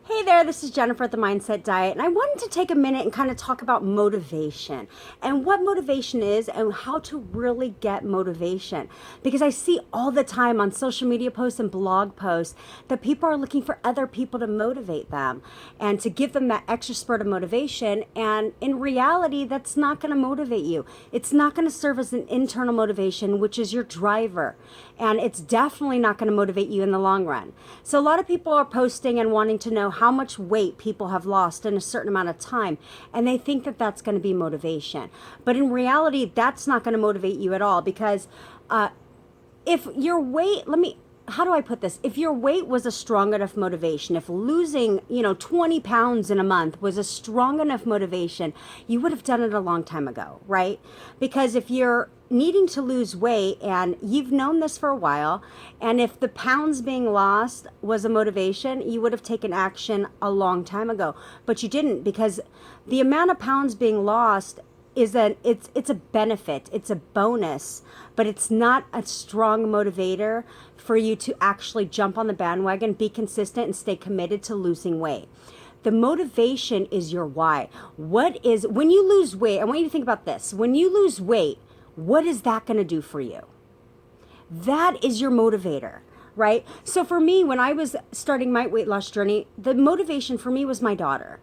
Hey there, this is Jennifer at the Mindset Diet, and I wanted to take a minute and kind of talk about motivation and what motivation is and how to really get motivation. Because I see all the time on social media posts and blog posts that people are looking for other people to motivate them and to give them that extra spurt of motivation. And in reality, that's not going to motivate you. It's not going to serve as an internal motivation, which is your driver. And it's definitely not going to motivate you in the long run. So a lot of people are posting and wanting to know how much weight people have lost in a certain amount of time, and they think that that's going to be motivation. But in reality, that's not going to motivate you at all, because if your weight, how do I put this? If your weight was a strong enough motivation, if losing, 20 pounds in a month was a strong enough motivation, you would have done it a long time ago, right? Because if you're needing to lose weight and you've known this for a while, and if the pounds being lost was a motivation, you would have taken action a long time ago. But you didn't, because the amount of pounds being lost is that it's a benefit, it's a bonus, but it's not a strong motivator for you to actually jump on the bandwagon, be consistent, and stay committed to losing weight. The motivation is your why. When you lose weight, I want you to think about this. When you lose weight, what is that going to do for you? That is your motivator, right? So for me, when I was starting my weight loss journey, the motivation for me was my daughter.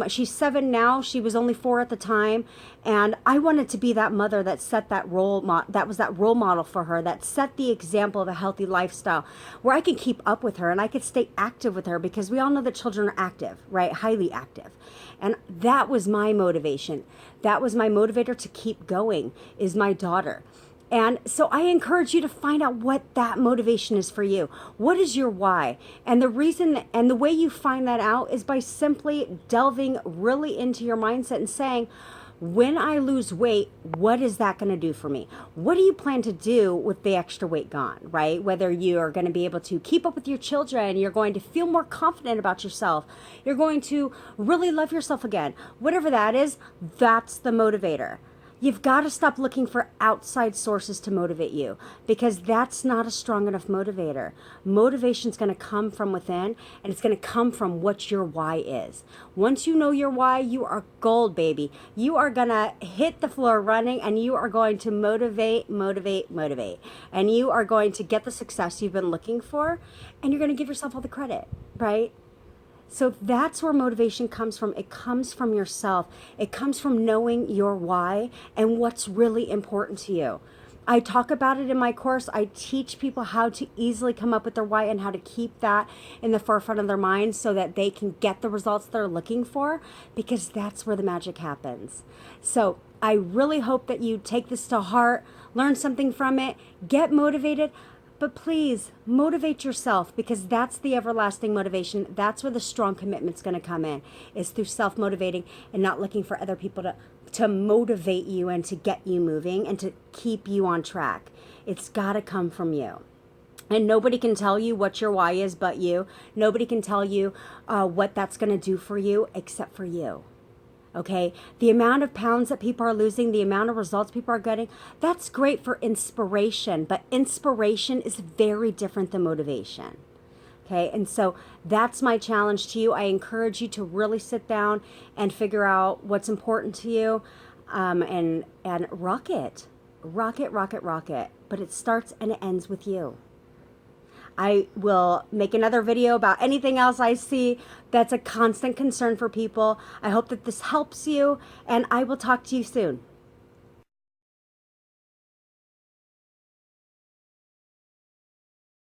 She's 7 now. She was only 4 at the time. And I wanted to be that mother that set that that was that role model for her, that set the example of a healthy lifestyle where I could keep up with her and I could stay active with her, because we all know that children are active, right? Highly active. And that was my motivation. That was my motivator to keep going, is my daughter. And so I encourage you to find out what that motivation is for you. What is your why? And the reason and the way you find that out is by simply delving really into your mindset and saying, when I lose weight, what is that going to do for me? What do you plan to do with the extra weight gone, right? Whether you are going to be able to keep up with your children, you're going to feel more confident about yourself, you're going to really love yourself again. Whatever that is, that's the motivator. You've got to stop looking for outside sources to motivate you, because that's not a strong enough motivator. Motivation is going to come from within, and it's going to come from what your why is. Once you know your why, you are gold, baby. You are going to hit the floor running, and you are going to motivate. And you are going to get the success you've been looking for, and you're going to give yourself all the credit, right? So that's where motivation comes from. It comes from yourself. It comes from knowing your why and what's really important to you. I talk about it in my course. I teach people how to easily come up with their why and how to keep that in the forefront of their minds so that they can get the results they're looking for, because that's where the magic happens. So I really hope that you take this to heart, learn something from it, get motivated. But please motivate yourself, because that's the everlasting motivation. That's where the strong commitment's going to come in, is through self-motivating and not looking for other people to motivate you and to get you moving and to keep you on track. It's got to come from you. And nobody can tell you what your why is but you. Nobody can tell you what that's going to do for you except for you. Okay, the amount of pounds that people are losing, the amount of results people are getting, that's great for inspiration, but inspiration is very different than motivation. Okay, and so that's my challenge to you. I encourage you to really sit down and figure out what's important to you, and rock it. Rock it. But it starts and it ends with you. I will make another video about anything else I see that's a constant concern for people. I hope that this helps you, and I will talk to you soon.